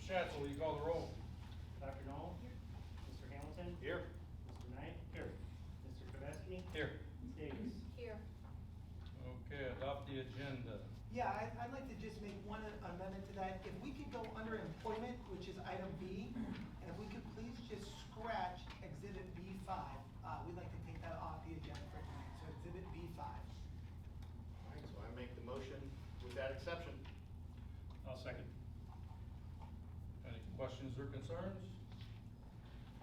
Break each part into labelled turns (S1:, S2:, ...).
S1: Schatz, will you call the roll?
S2: Dr. Knoll? Here. Mr. Hamilton?
S1: Here.
S2: Mr. Knight? Here. Mr. Kvesky?
S1: Here.
S2: Ms. Davis?
S3: Here.
S1: Okay, adopt the agenda.
S4: Yeah, I'd like to just make one amendment to that. If we could go under employment, which is item B, and if we could please just scratch exhibit B5. We'd like to take that off the agenda for tonight, so exhibit B5.
S5: All right, so I make the motion with that exception.
S2: I'll second.
S1: Any questions or concerns?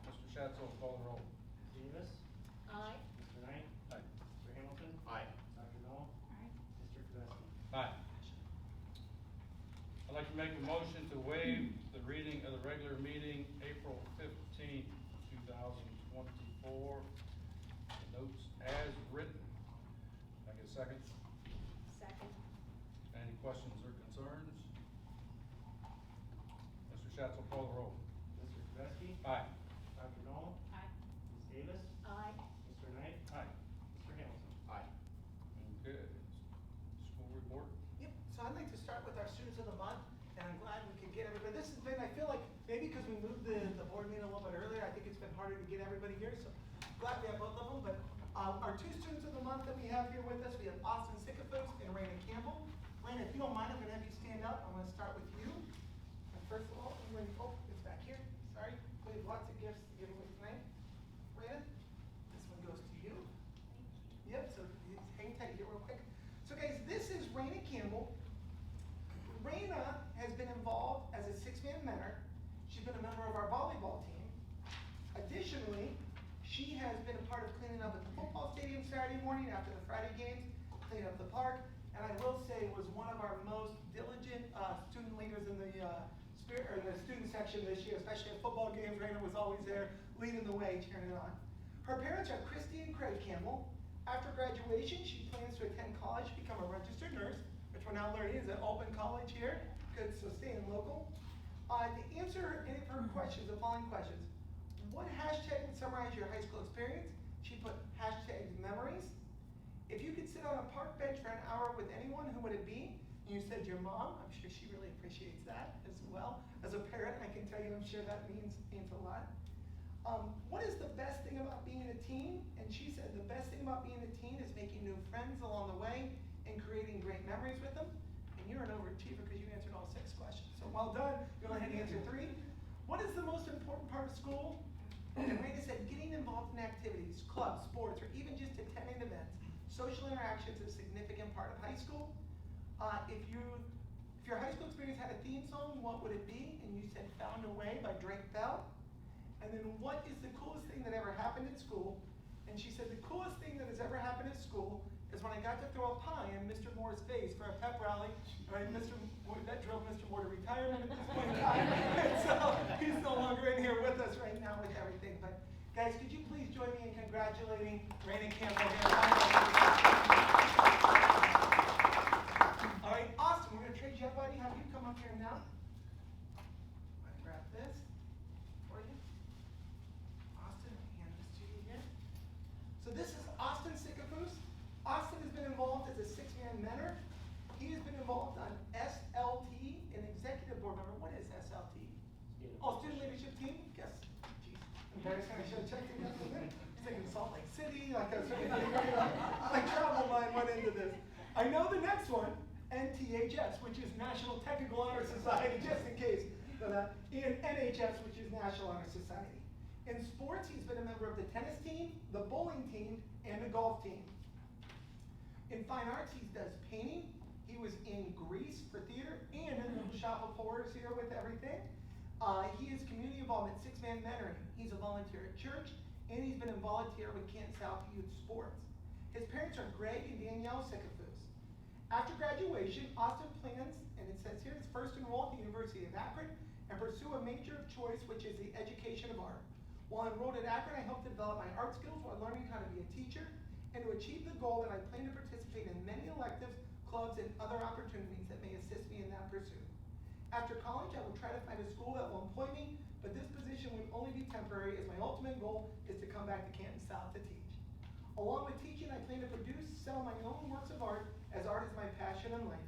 S1: Mr. Schatz will call the roll.
S2: Ms. Davis?
S3: Aye.
S2: Mr. Knight?
S1: Aye.
S2: Mr. Hamilton?
S5: Aye.
S2: Dr. Knoll?
S3: Aye.
S2: Mr. Kvesky?
S1: Aye. I'd like to make a motion to waive the reading of the regular meeting, April 15th, 2024. The notes as written. Can I get a second?
S3: Second.
S1: Any questions or concerns? Mr. Schatz will call the roll.
S2: Mr. Kvesky?
S1: Aye.
S2: Dr. Knoll?
S3: Aye.
S2: Ms. Davis?
S3: Aye.
S2: Mr. Knight?
S1: Aye.
S2: Mr. Hamilton?
S5: Aye.
S1: Okay. School report.
S4: Yep, so I'd like to start with our students of the month, and I'm glad we could get everybody. This has been, I feel like, maybe because we moved the board meeting a little bit earlier, I think it's been harder to get everybody here, so glad we have both of them. But our two students of the month that we have here with us, we have Austin Sycophos and Raina Campbell. Raina, if you don't mind, I'm gonna have you stand up. I'm gonna start with you. And first of all, I'm going to, oh, it's back here, sorry. We have lots of gifts to give away tonight. Raina, this one goes to you. Yep, so hang tight here real quick. So guys, this is Raina Campbell. Raina has been involved as a six-man mentor. She's been a member of our volleyball team. Additionally, she has been a part of cleaning up at the football stadium Saturday morning after the Friday games, cleaning up the park, and I will say was one of our most diligent student leaders in the student section this year, especially at football games. Raina was always there, leading the way, cheering it on. Her parents are Christy and Craig Campbell. After graduation, she plans to attend college, become a registered nurse, which we're now learning is an open college here. Good, so staying local. To answer any of her questions, the following questions. What hashtag would summarize your high school experience? She put hashtag memories. If you could sit on a park bench for an hour with anyone, who would it be? And you said your mom. I'm sure she really appreciates that as well. As a parent, I can tell you, I'm sure that means a lot. What is the best thing about being in a team? And she said the best thing about being in a team is making new friends along the way and creating great memories with them. And you're an overachiever because you answered all 6 questions. So well done. Go ahead and answer 3. What is the most important part of school? And Raina said getting involved in activities, clubs, sports, or even just attending events. Social interactions is a significant part of high school. If your high school experience had a theme song, what would it be? And you said Found a Way by Drake Bell. And then what is the coolest thing that ever happened at school? And she said the coolest thing that has ever happened at school is when I got to throw a pie in Mr. Moore's face for a pep rally. Right, that drove Mr. Moore to retirement at this point in time. And so he's no longer in here with us right now with everything. But guys, could you please join me in congratulating Raina Campbell here? All right, Austin, we're gonna trade you up, buddy. Have you come up here now? I'm gonna grab this for you. Austin, let me hand this to you here. So this is Austin Sycophos. Austin has been involved as a 6-man mentor. He has been involved on SLT, an executive board member. What is SLT? Oh, student leadership team? Guess. Geez, embarrassing. I should have checked it out. He's thinking Salt Lake City, like I was thinking, my travel mind went into this. I know the next one, NTHS, which is National Technical Honor Society, just in case. And NHS, which is National Honor Society. In sports, he's been a member of the tennis team, the bowling team, and the golf team. In fine arts, he does painting. He was in Greece for theater and in the shop of horrors here with everything. He is community involvement, 6-man mentoring. He's a volunteer at church, and he's been a volunteer with Canton South Youth Sports. His parents are Greg and Danielle Sycophos. After graduation, Austin plans, and it says here, is first enrolled at the University of Akron and pursue a major of choice, which is the education of art. While enrolled at Akron, I hope to develop my art skills while learning how to be a teacher and to achieve the goal that I plan to participate in many electives, clubs, and other opportunities that may assist me in that pursuit. After college, I will try to find a school that will employ me, but this position would only be temporary as my ultimate goal is to come back to Canton South to teach. Along with teaching, I plan to produce, sell my own works of art, as art is my passion in life.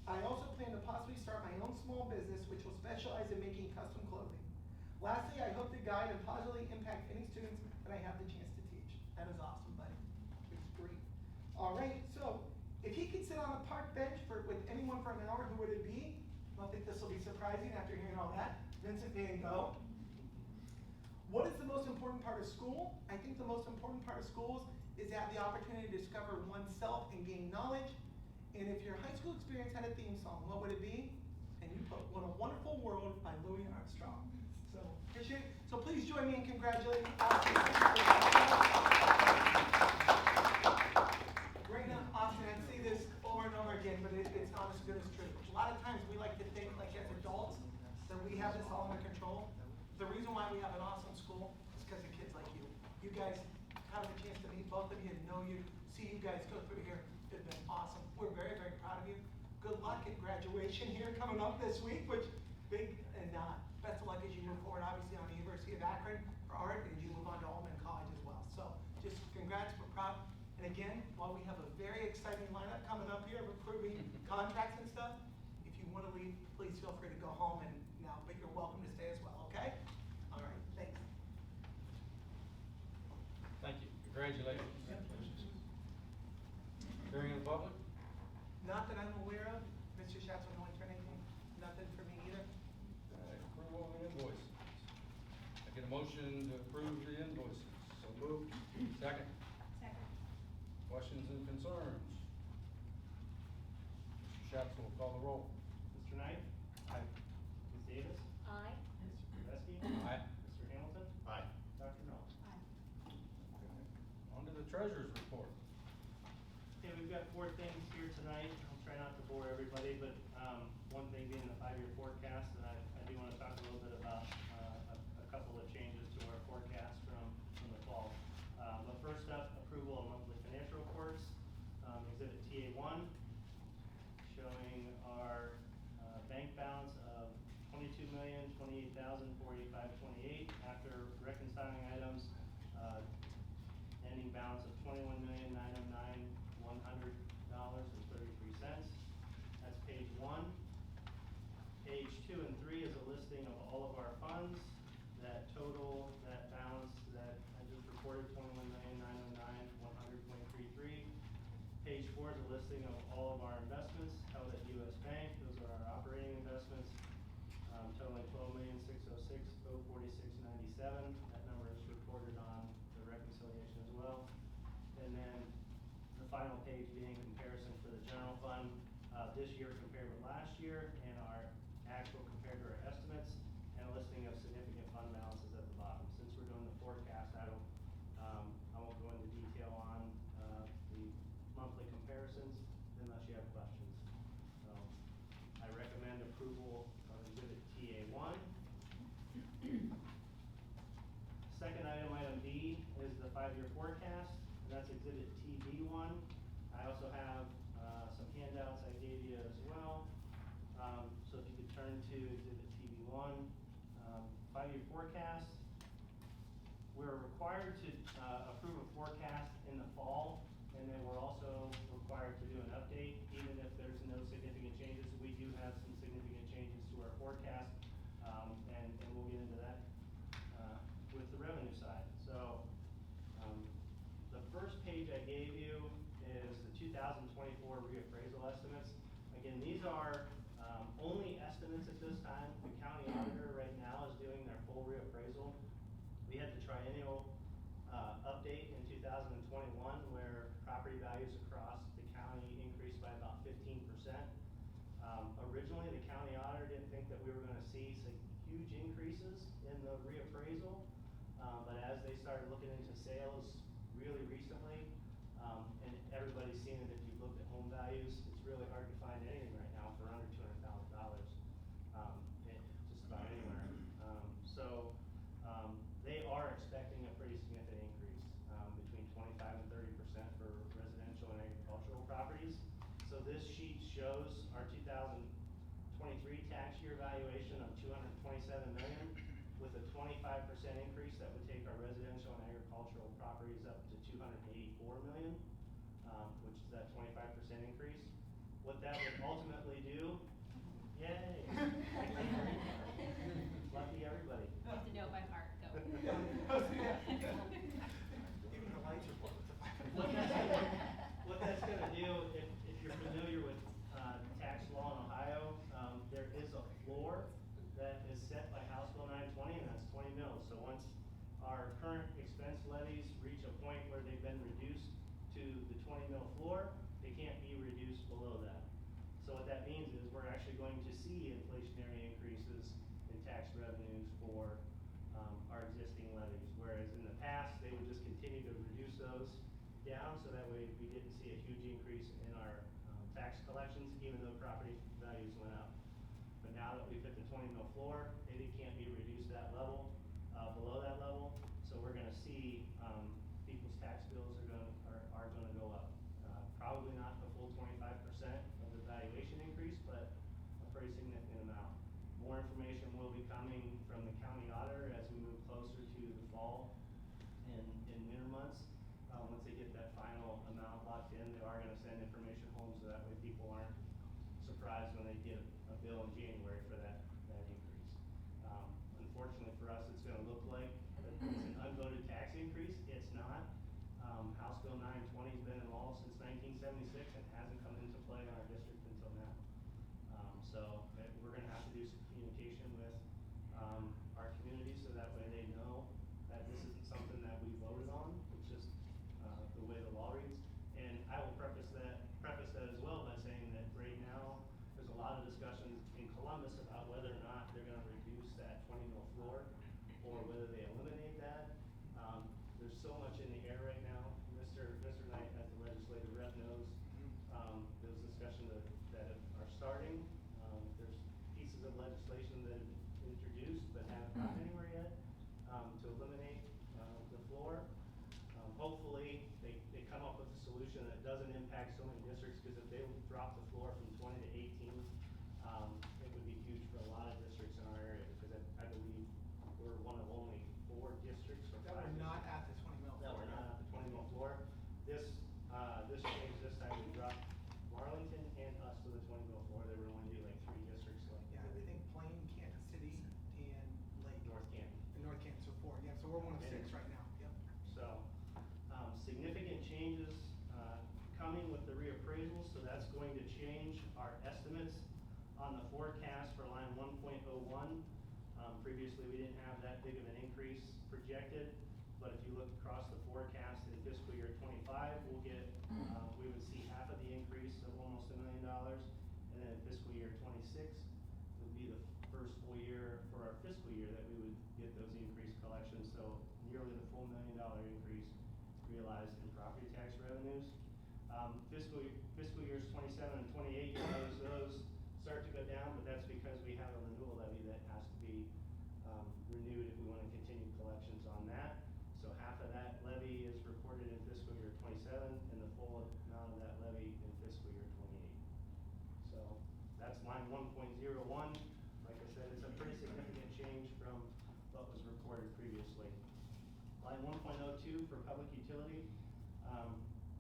S4: I also plan to possibly start my own small business which will specialize in making custom clothing. Lastly, I hope to guide and positively impact any students that I have the chance to teach. That is awesome, buddy. It's great. All right, so if he could sit on a park bench with anyone for an hour, who would it be? I don't think this will be surprising after hearing all that. Vincent Van Gogh. What is the most important part of school? I think the most important part of schools is to have the opportunity to discover oneself and gain knowledge. And if your high school experience had a theme song, what would it be? And you put What a Wonderful World by Louis Armstrong. So appreciate it. So please join me in congratulating Austin. Great, Austin. I see this over and over again, but it's not as good as true. A lot of times we like to think, like as adults, that we have this all under control. The reason why we have an awesome school is because of kids like you. You guys have a chance to meet both of you and know you, see you guys go through here. It's been awesome. We're very, very proud of you. Good luck at graduation here coming up this week, which big and best of luck as you move forward, obviously on the University of Akron for art, and as you move on to Allman College as well. So just congrats, we're proud. And again, while we have a very exciting lineup coming up here of approving contracts and stuff, if you want to leave, please feel free to go home and now, but you're welcome to stay as well, okay? All right, thanks.
S1: Thank you. Congratulations. Hearing of the public?
S4: Not that I'm aware of. Mr. Schatz, would you like to anything? Nothing for me either.
S1: All right, approval of the invoices. I get a motion to approve the invoices.
S5: So moved.
S1: Second.
S3: Second.
S1: Questions and concerns? Mr. Schatz will call the roll.
S2: Mr. Knight?
S1: Aye.
S2: Ms. Davis?
S3: Aye.
S2: Mr. Gillespie?
S1: Aye.
S2: Mr. Hamilton?
S5: Aye.
S2: Dr. Null?
S3: Aye.
S1: On to the treasurer's report.
S2: Okay, we've got 4 things here tonight. I'll try not to bore everybody, but one thing being the 5-year forecast, and I do want to talk a little bit about a couple of changes to our forecast from the fall. But first up, approval of monthly financial reports. Exhibit TA1, showing our bank balance of $22,028,485.28 after reconciling items, ending balance of $21,909,100.33. That's page 1. Page 2 and 3 is a listing of all of our funds that total that balance that I just reported, $21,909,100.33. Page 4 is a listing of all of our investments held at U.S. Bank. Those are our operating investments, totaling $12,606,046.97. That number is reported on the reconciliation as well. And then the final page being comparison for the general fund, this year compared with last year, and our actual compared to our estimates, and a listing of significant fund balances at the bottom. Since we're doing the forecast, I won't go into detail on the monthly comparisons unless you have questions. So I recommend approval of exhibit TA1. Second item, item B, is the 5-year forecast, and that's exhibit TB1. I also have some handouts I gave you as well. So if you could turn to exhibit TB1, 5-year forecast. We're required to approve a forecast in the fall, and then we're also required to do an update, even if there's no significant changes. We do have some significant changes to our forecast, and we'll get into that with the revenue side. So the first page I gave you is the 2024 reappraisal estimates. Again, these are only estimates at this time. The county auditor right now is doing their full reappraisal. We had the triennial update in 2021 where property values across the county increased by about 15%. Originally, the county auditor didn't think that we were going to see some huge increases in the reappraisal, but as they started looking into sales really recently, and everybody's seen it if you've looked at home values, it's really hard to find anything right now for under $200,000, just about anywhere. So they are expecting a pretty significant increase, between 25 and 30% for residential and agricultural properties. So this sheet shows our 2023 tax year valuation of $227 million, with a 25% increase that would take our residential and agricultural properties up to $284 million, which is that 25% increase. What that would ultimately do the 20 mil floor, they can't be reduced below that. So what that means is we're actually going to see inflationary increases in tax revenues for our existing levies. Whereas in the past, they would just continue to reduce those down, so that way we didn't see a huge increase in our tax collections, even though property values went up. But now that we've hit the 20 mil floor, they can't be reduced that level, below that level. So we're gonna see, people's tax bills are gonna go up. Probably not the full 25% of the valuation increase, but a pretty significant amount. More information will be coming from the county auditor as we move closer to the fall and winter months. Once they get that final amount locked in, they are gonna send information home, so that way people aren't surprised when they get a bill in January for that increase. Unfortunately for us, it's gonna look like it's an unvoted tax increase. It's not. House Bill 920's been in law since 1976 and hasn't come into play in our district until now. So we're gonna have to do some communication with our community, so that way they know that this isn't something that we voted on. It's just the way the law reads. And I will preface that as well by saying that right now, there's a lot of discussions in Columbus about whether or not they're gonna reduce that 20 mil floor, or whether they eliminate that. There's so much in the air right now. Mr. Knight, as the legislative rep, knows, those discussions that are starting. There's pieces of legislation that have been introduced but haven't gotten anywhere yet, to eliminate, the floor. Hopefully, they come up with a solution that doesn't impact so many districts, because if they drop the floor from 20 to 18, it would be huge for a lot of districts in our area, because I believe we're one of only 4 districts or 5
S4: That we're not
S2: districts
S4: at the 20 mil.
S2: that we're not at the 20 mil floor. This change, this time we dropped Marlington and us to the 20 mil floor. They were only do like 3 districts, like
S4: Yeah, I think Plain, Canton City, and Lake.
S2: North Canton.
S4: And North Canton, so 4, yeah, so we're one of 6
S2: And-
S4: right now, yep.
S2: So, significant changes, coming with the reappraisals, so that's going to change our estimates on the forecast for line 1.01. Previously, we didn't have that big of an increase projected, but if you look across the forecast in fiscal year 25, we'll get, we would see half of the increase of almost $1 million, and then in fiscal year 26 would be the first full year for our fiscal year that we would get those increased collections, so nearly the full $1 million increase realized in property tax revenues. Fiscal years 27 and 28, you'll notice those start to go down, but that's because we have a renewal levy that has to be renewed if we want to continue collections on that. So half of that levy is reported in fiscal year 27, and the full amount of that levy in fiscal year 28. So that's line 1.01. Like I said, it's a pretty significant change from what was reported previously. Line 1.02 for public utility,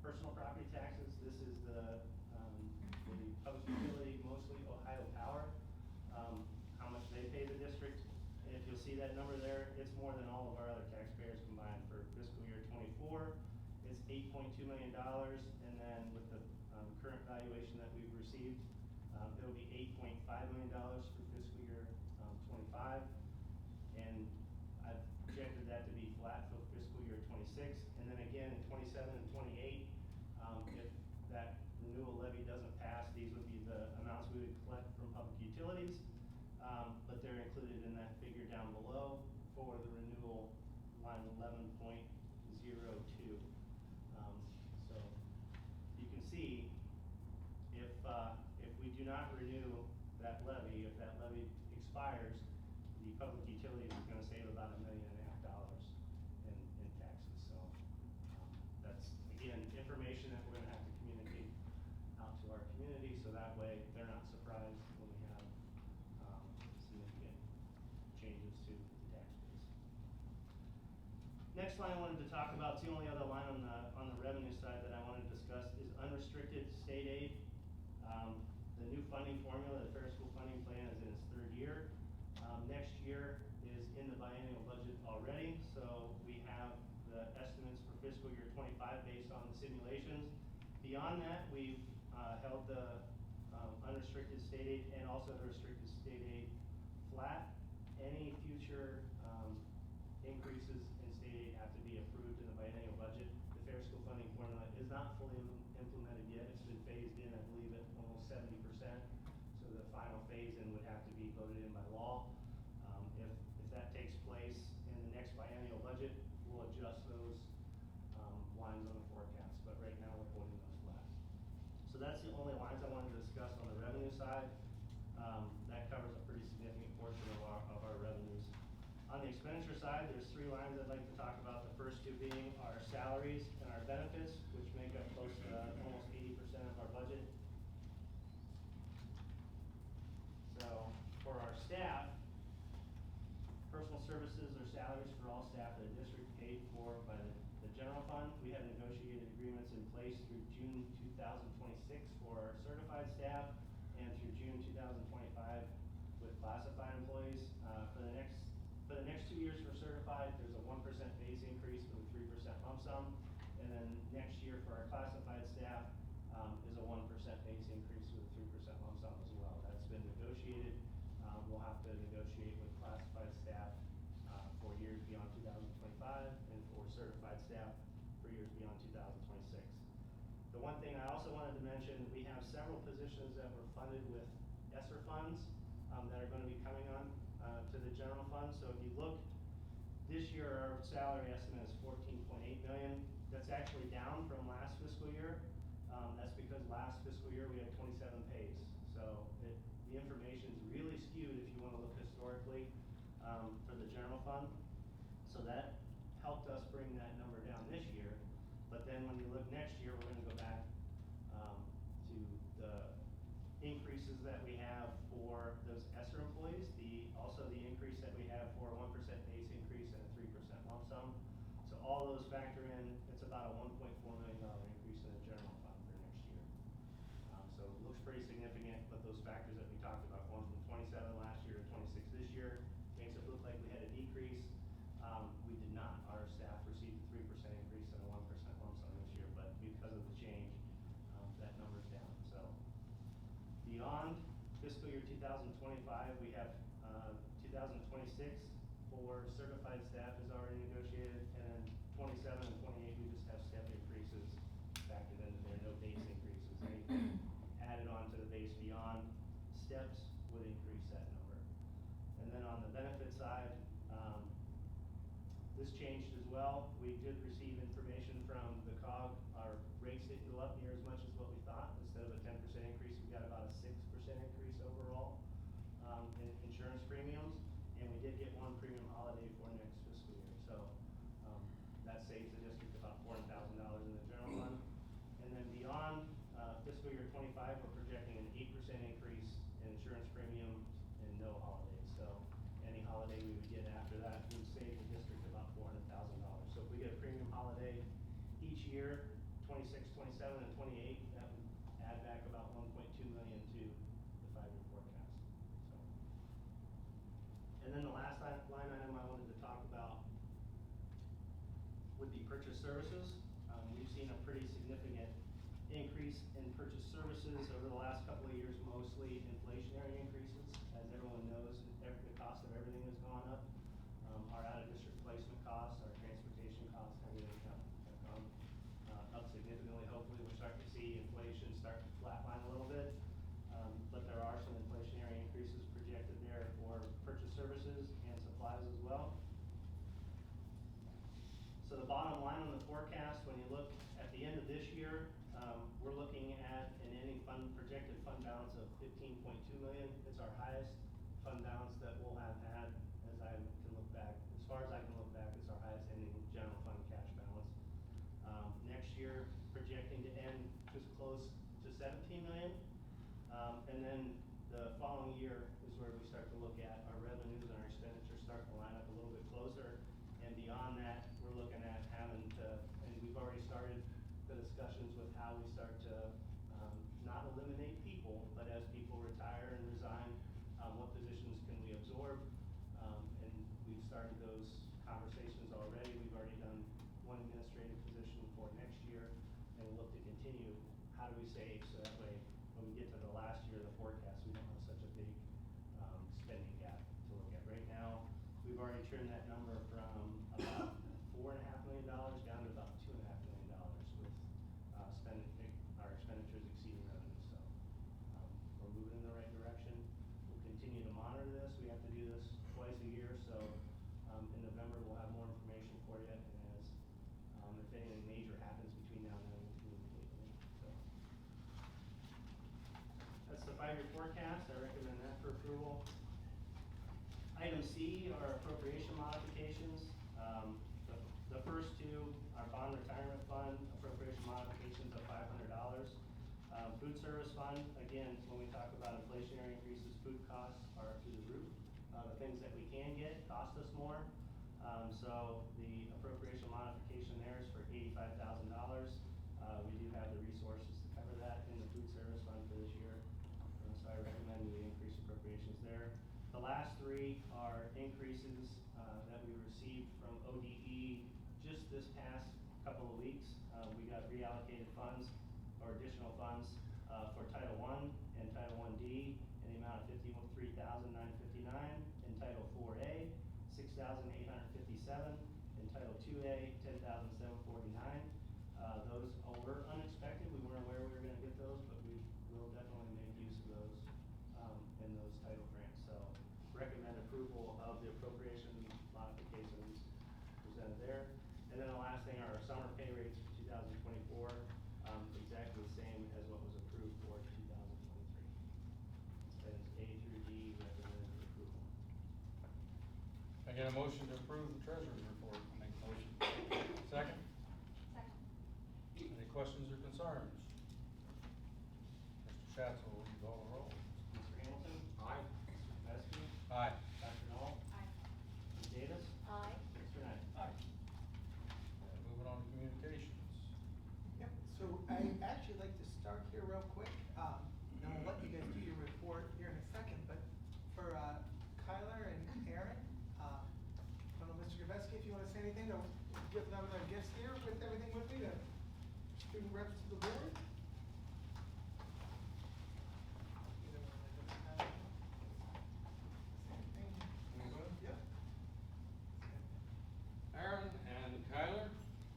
S2: personal property taxes. This is the public utility, mostly Ohio Power, how much they pay the district. And if you'll see that number there, it's more than all of our other taxpayers combined. For fiscal year 24, it's $8.2 million, and then with the current valuation that we've received, it'll be $8.5 million for fiscal year 25, and I've projected that to be flat for fiscal year 26, and then again in 27 and 28, if that renewal levy doesn't pass, these would be the amounts we would collect from public utilities, but they're included in that figure down below for the renewal line 11.02. So you can see if we do not renew that levy, if that levy expires, the public utilities is gonna save about $1.5 million in taxes. So that's, again, information that we're gonna have to communicate out to our community, so that way they're not surprised when we have significant changes to the tax base. Next line I wanted to talk about, it's the only other line on the revenue side that I wanted to discuss, is unrestricted state aid. The new funding formula, the Fair School Funding Plan, is in its 3rd year. Next year is in the biennial budget already, so we have the estimates for fiscal year 25 based on the simulations. Beyond that, we've held the unrestricted state aid and also the restricted state aid flat. Any future increases in state aid have to be approved in the biennial budget. The fair school funding formula is not fully implemented yet. It's been phased in, I believe, at almost 70%. So the final phase-in would have to be voted in by law. If that takes place in the next biennial budget, we'll adjust those lines on the forecast, but right now we're holding those flat. So that's the only lines I wanted to discuss on the revenue side. That covers a pretty significant portion of our revenues. On the expenditure side, there's 3 lines I'd like to talk about. The first 2 being our salaries and our benefits, which make up close to almost 80% of our budget. So for our staff, personal services or salaries for all staff of the district paid for by the general fund. We have negotiated agreements in place through June 2026 for our certified staff and through June 2025 with classified employees. For the next 2 years for certified, there's a 1% base increase with a 3% lump sum. And then next year for our classified staff is a 1% base increase with a 3% lump sum as well. That's been negotiated. We'll have to negotiate with classified staff for years beyond 2025 and for certified staff for years beyond 2026. The one thing I also wanted to mention, we have several positions that were funded with ESSER funds that are going to be coming on to the general fund. So if you look, this year our salary estimate is $14.8 million. That's actually down from last fiscal year. That's because last fiscal year we had 27 pays. So the information is really skewed if you want to look historically for the general fund. So that helped us bring that number down this year. But then when you look next year, we're going to go back to the increases that we have for those ESSER employees, also the increase that we have for a 1% base increase and a 3% lump sum. So all those factor in, it's about a $1.4 million increase in the general fund for next year. So it looks pretty significant, but those factors that we talked about, going from 27 last year to 26 this year, makes it look like we had a decrease. We did not. Our staff received a 3% increase and a 1% lump sum this year, but because of the change, that number's down. So beyond fiscal year 2025, we have 2026 for certified staff is already negotiated, and then 27 and 28 we just have step increases factored into there, no base increases. Anything added on to the base beyond steps would increase that number. And then on the benefit side, this changed as well. We did receive information from the COG. Our rates didn't go up near as much as what we thought. Instead of a 10% increase, we got about a 6% increase overall in insurance premiums. And we did get 1 premium holiday for next fiscal year. So that saves the district about $400,000 in the general fund. And then beyond fiscal year 25, we're projecting an 8% increase in insurance premiums and no holidays. So any holiday we would get after that would save the district about $400,000. So if we get a premium holiday each year, 26, 27, and 28, that would add back about $1.2 million to the 5-year forecast. So, and then the last line item I wanted to talk about would be purchase services. We've seen a pretty significant increase in purchase services over the last couple of years, mostly inflationary increases. As everyone knows, the cost of everything has gone up. Our out-of-district placement costs, our transportation costs, everything have gone up significantly. Hopefully we're starting to see inflation start to flatline a little bit. But there are some inflationary increases projected there for purchase services and supplies as well. So the bottom line on the forecast, when you look at the end of this year, we're looking at an ending projected fund balance of $15.2 million. It's our highest fund balance that we'll have had as I can look back. As far as I can look back, it's our highest ending general fund cash balance. Next year, projecting to end just close to $17 million. And then the following year is where we start to look at our revenues and our expenditures start to line up a little bit closer. And beyond that, we're looking at having to, and we've already started the discussions with how we start to not eliminate people, but as people retire and resign, what positions can we absorb? And we've started those conversations already. We've already done 1 administrative position for next year, and we'll look to continue. How do we save so that way when we get to the last year of the forecast, we don't have such a big spending gap to look at. Right now, we've already trimmed that number from about forecast, I recommend that for approval. Item C are appropriation modifications. The first two are bond retirement fund appropriation modifications of $500. Food service fund, again, when we talk about inflationary increases, food costs are through the roof. The things that we can get cost us more. So the appropriation modification there is for $85,000. We do have the resources to cover that in the food service fund for this year. So I recommend we increase appropriations there. The last three are increases that we received from ODE just this past couple of weeks. We got reallocated funds or additional funds for Title I and Title I-D in the amount of $53,959, in Title IV-A, $6,857, in Title II-A, $10,749. Those were unexpected. We weren't aware we were gonna get those, but we will definitely make use of those in those title grants. So recommend approval of the appropriation modifications presented there. And then the last thing are our summer pay rates for 2024, exactly the same as what was approved for 2023. Items A through D, recommended approval.
S1: I get a motion to approve the treasurer's report. Make a motion. Second?
S3: Second.
S1: Any questions or concerns? Mr. Schatz will lead all the roll.
S2: Mr. Hamilton?
S5: Aye.
S2: Mr. Besky?
S1: Aye.
S2: Dr. Knoll?
S3: Aye.
S2: Ms. Davis?
S3: Aye.
S2: Mr. Knight?
S1: Moving on to communications.
S4: Yep, so I'd actually like to start here real quick. And I'll let you guys do your report here in a second, but for Kyler and Aaron, I don't know, Mr. Gabesky, if you want to say anything to give them their gifts here with everything with me, the student reps to the board. Yep.
S1: Aaron and Kyler,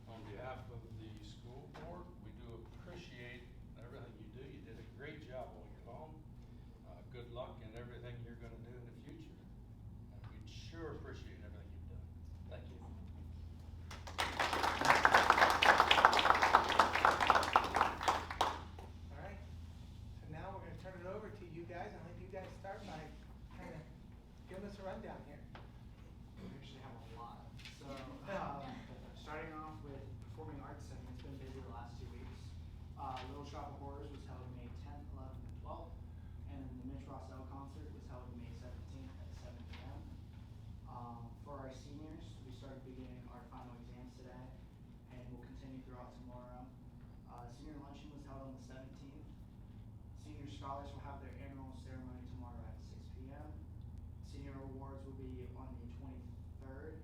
S1: on behalf of the school board, we do appreciate everything you do. You did a great job while you're home. Good luck in everything you're gonna do in the future. And we sure appreciate everything you've done. Thank you.
S4: All right, so now we're gonna turn it over to you guys and let you guys start by kind of giving us a rundown here.
S6: We actually have a lot. So, starting off with performing arts, I mean, it's been busy the last 2 weeks. Little Shop of Horrors was held May 10th, 11th, and 12th, and the Mitch Rossell concert was held May 17th at 7 p.m. For our seniors, we started beginning our final exams today, and will continue throughout tomorrow. Senior luncheon was held on the 17th. Senior scholars will have their annual ceremony tomorrow at 6 p.m. Senior awards will be on the 23rd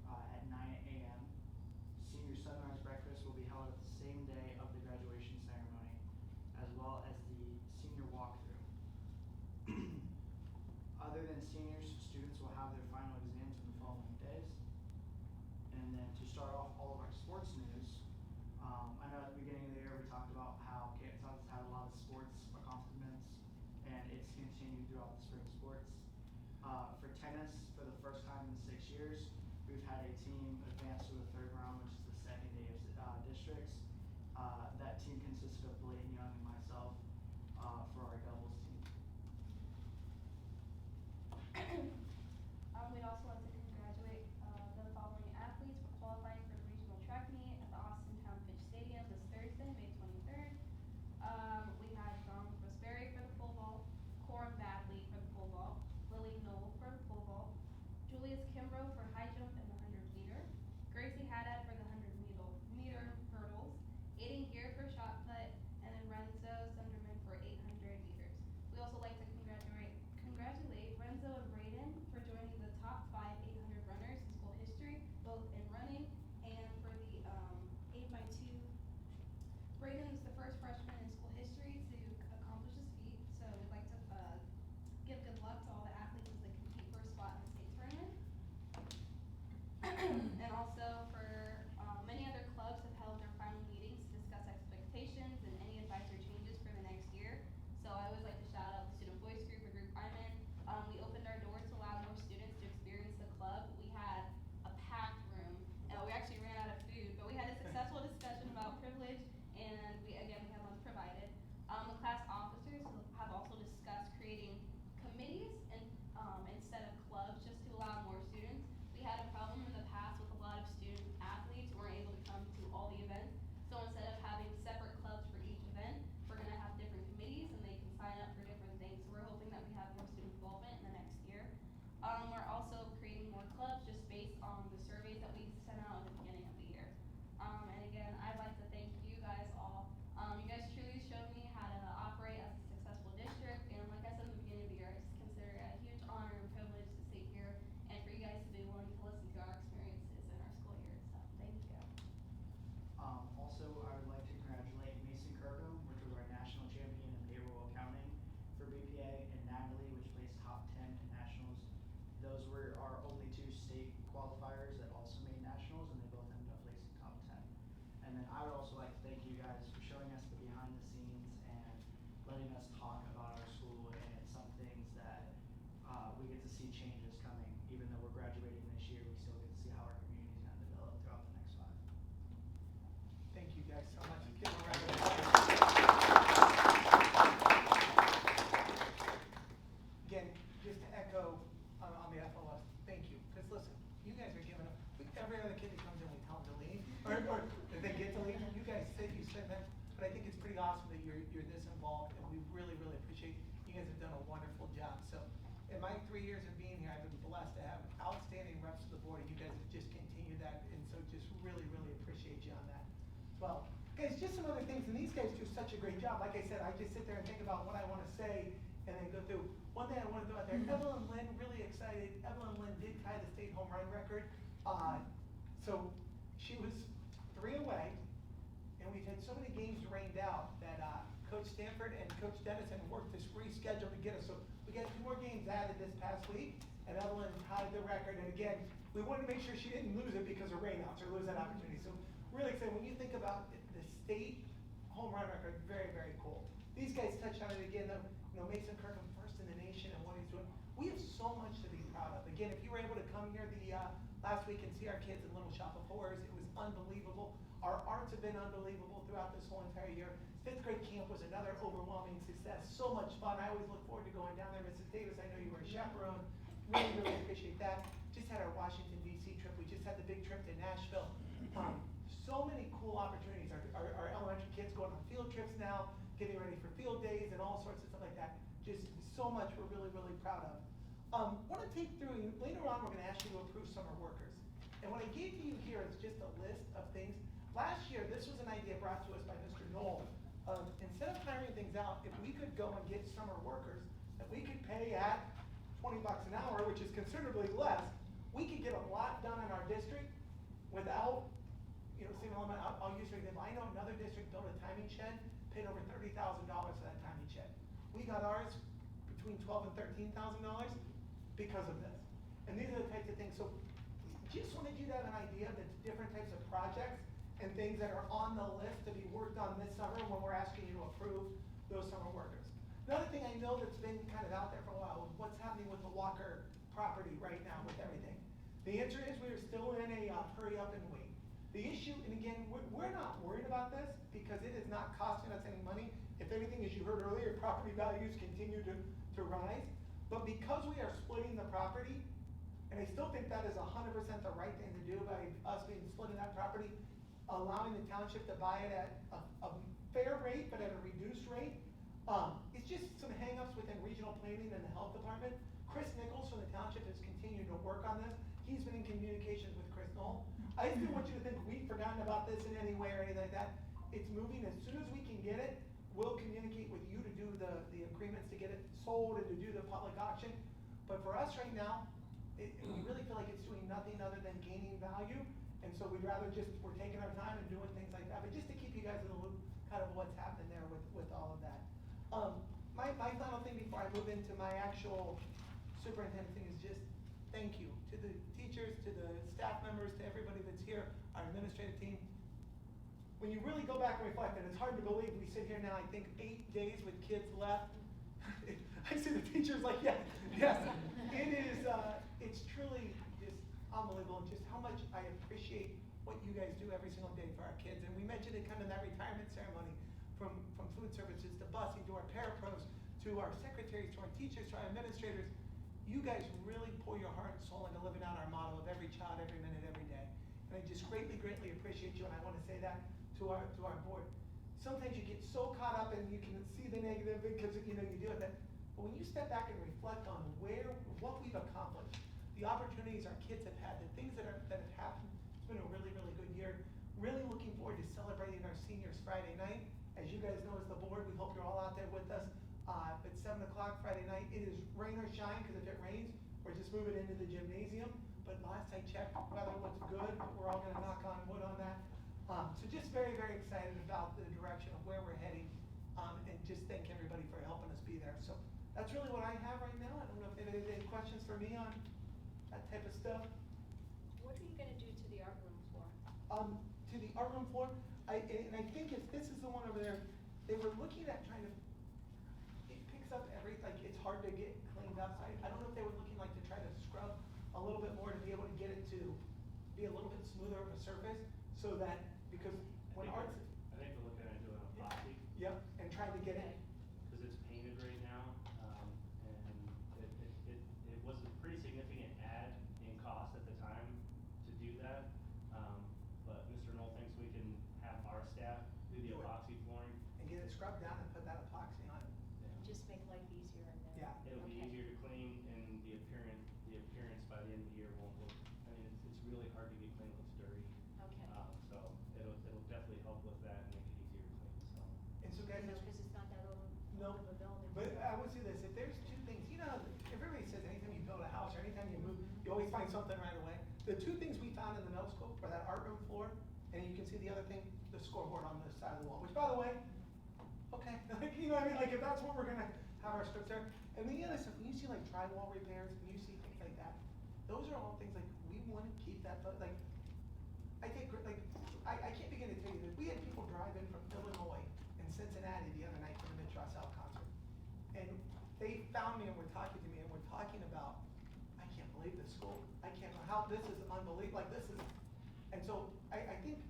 S6: at 9 a.m. Senior sunrise breakfast will be held at the same day of the graduation ceremony, as well as the senior walkthrough. Other than seniors, students will have their final exams in the following days. And then to start off all of our sports news, I know at the beginning of the year we talked about how Canton has had a lot of sports accomplishments, and it's continued throughout the spring sports. For tennis, for the first time in 6 years, we've had a team advance to the third round, which is the second day of districts. That team consisted of Blaine Young and myself for our doubles team.
S7: We'd also like to congratulate the following athletes for qualifying for the regional track meet at the Austin Town Fitch Stadium this Thursday, May 23rd. We had John Rosberry for the pole vault, Corin Badley for the pole vault, Lily Knoll for the pole vault, Julius Kimbrough for high jump and the 100 meter, Gracie Haddad for the 100 meter hurdles,
S4: 3 years of being here, I've been blessed to have outstanding reps to the board, and you guys have just continued that, and so just really, really appreciate you on that. Well, guys, just some other things, and these guys do such a great job. Like I said, I just sit there and think about what I wanna say, and then go through. One thing I wanna throw out there, Evelyn Lynn, really excited, Evelyn Lynn did tie the state home run record. So she was 3 away, and we've had so many games rained out that, Coach Stanford and Coach Dennison worked this reschedule to get us, so we got 2 more games added this past week, and Evelyn tied the record, and again, we wanted to make sure she didn't lose it because of rainouts or lose that opportunity, so really excited. When you think about the state home run record, very, very cool. These guys touched on it again, though, Mason Kirkham first in the nation and what he's doing. We have so much to be proud of. Again, if you were able to come here the last week and see our kids in Little Shop of Horrors, it was unbelievable. Our arts have been unbelievable throughout this whole entire year. 5th grade camp was another overwhelming success. So much fun. I always look forward to going down there. Mrs. Davis, I know you were a chaperone. Really, really appreciate that. Just had our Washington DC trip. We just had the big trip to Nashville. So many cool opportunities. Our elementary kids going on field trips now, getting ready for field days and all sorts of stuff like that. Just so much we're really, really proud of. Want to take through, later on we're going to ask you to approve summer workers. And what I gave to you here is just a list of things. Last year, this was an idea brought to us by Mr. Knoll. Instead of hiring things out, if we could go and get summer workers that we could pay at $20 an hour, which is considerably less, we could get a lot done in our district without, single element. I'll use for example, I know another district built a timing shed, paid over $30,000 for that timing shed. We got ours between $12,000 and $13,000 because of this. And these are the types of things. So just wanted you to have an idea of the different types of projects and things that are on the list to be worked on this summer when we're asking you to approve those summer workers. Another thing I know that's been kind of out there for a while is what's happening with the Walker property right now with everything. The answer is we are still in a hurry up and wait. The issue, and again, we're not worried about this because it is not costing us any money. If anything, as you heard earlier, property values continue to rise. But because we are splitting the property, and I still think that is 100% the right thing to do by us being splitting that property, allowing the township to buy it at a fair rate, but at a reduced rate. It's just some hangups within regional planning and the health department. Chris Nichols from the township has continued to work on this. He's been in communications with Chris Knoll. I just didn't want you to think we've forgotten about this in any way or anything like that. It's moving. As soon as we can get it, we'll communicate with you to do the agreements to get it sold and to do the public auction. But for us right now, we really feel like it's doing nothing other than gaining value. And so we'd rather we're taking our time and doing things like that. But just to keep you guys in the loop, kind of what's happening there with all of that. My final thing before I move into my actual superintendent thing is just thank you to the teachers, to the staff members, to everybody that's here, our administrative team. When you really go back and reflect, and it's hard to believe we sit here now, I think 8 days with kids left. I see the teachers like, yeah, yes. It is, it's truly just unbelievable just how much I appreciate what you guys do every single day for our kids. And we mentioned it kind of in that retirement ceremony, from food services to busing to our parapros, to our secretaries, to our teachers, to our administrators. You guys really pour your heart and soul into living out our motto of every child, every minute, every day. And I just greatly, greatly appreciate you, and I want to say that to our board. Sometimes you get so caught up and you can see the negative because you deal with it. But when you step back and reflect on what we've accomplished, the opportunities our kids have had, the things that have happened, it's been a really, really good year. Really looking forward to celebrating our seniors Friday night. As you guys know, as the board, we hope you're all out there with us at 7 o'clock Friday night. It is rain or shine, because if it rains, we're just moving into the gymnasium. But last I checked, weather looks good. We're all gonna knock on wood on that. So just very, very excited about the direction of where we're heading, and just thank everybody for helping us be there. So that's really what I have right now. I don't know if anybody has any questions for me on that type of stuff.
S3: What are you gonna do to the art room floor?
S4: To the art room floor, and I think if this is the one over there, they were looking at trying to, it picks up it's hard to get cleaned up. So I don't know if they were looking like to try to scrub a little bit more to be able to get it to be a little bit smoother of a surface, so that, because when art's.
S2: I think we're looking at doing epoxy.
S4: Yep, and trying to get it.
S2: Because it's painted right now, and it was a pretty significant add in cost at the time to do that. But Mr. Knoll thinks we can have our staff do the epoxy flooring.
S4: And get it scrubbed down and put that epoxy on it.
S3: Just make life easier in there.
S4: Yeah.
S2: It'll be
S3: Okay.
S2: easier to clean, and the appearance
S4: find something right away. The two things we found in the middle school were that art room floor, and you can see the other thing, the scoreboard on the side of the wall, which by the way, okay, like, you know what I mean, like if that's what we're gonna have our strips there. And then the other stuff, when you see like drywall repairs, and you see things like that, those are all things like, we wanna keep that, but like, I can't begin to tell you that, we had people drive in from Illinois and Cincinnati the other night for the Mid-Tri-South concert. And they found me and were talking to me, and we're talking about, I can't believe this school, I can't, how this is unbelievable, like this is, and so I think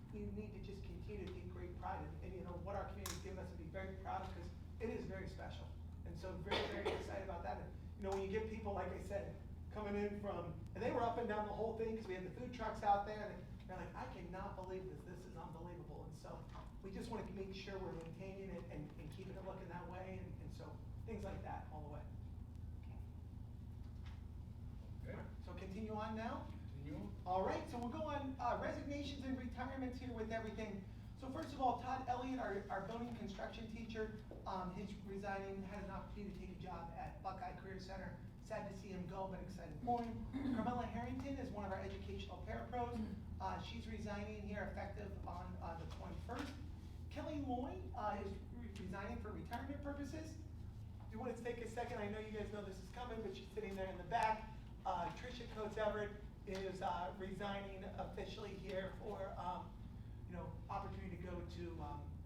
S4: we need to just continue to take great pride in, you know, what our community's given us and be very proud of, because it is very special. And so very, very excited about that. And, you know, when you get people, like I said, coming in from, and they were up and down the whole thing, because we had the food trucks out there, and they're like, I cannot believe this is unbelievable. And so we just want to make sure we're maintaining it and keeping it looking that way, and so things like that all the way.
S1: Okay,
S4: So continue on now.
S1: continue.
S4: All right, so we'll go on resignations and retirements here with everything. So first of all, Todd Elliott, our building construction teacher, he's resigning, had an opportunity to take a job at Buckeye Career Center. Sad to see him go, but excited for him. Carmela Harrington is one of our educational parapros. She's resigning here effective on the 21st. Kelly Loy is resigning for retirement purposes. Do you want to take a second? I know you guys know this is coming, but she's sitting there in the back. Tricia Coates Everett is resigning officially here for opportunity to go to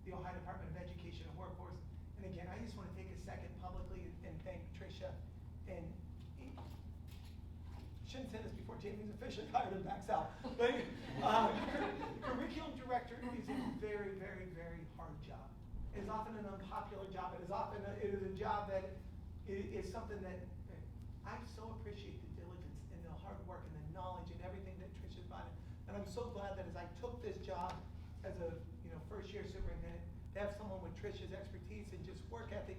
S4: the Ohio Department of Education and Workforce. And again, I just want to take a second publicly and thank Tricia. And shouldn't say this before Jamie's officially hired and backs out. But curriculum director is a very, very, very hard job. It is often an unpopular job. It is a job that is something that I so appreciate the diligence and the hard work and the knowledge and everything that Tricia's brought in. And I'm so glad that as I took this job as a first year superintendent, to have someone with Tricia's expertise and just work ethic,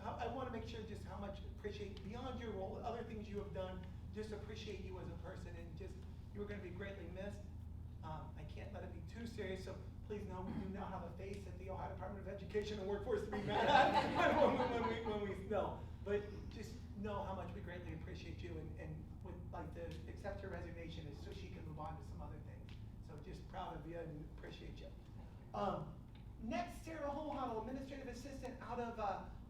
S4: I want to make sure just how much appreciate beyond your role, other things you have done, just appreciate you as a person, and just you're going to be greatly missed. I can't let it be too serious, so please know we do now have a face at the Ohio Department of Education and Workforce to be mad at when we know. But just know how much we greatly appreciate you, and would like to accept your resignation so she can move on to some other things. So just proud of you and appreciate you. Next, Sarah Holhuddle, Administrative Assistant out of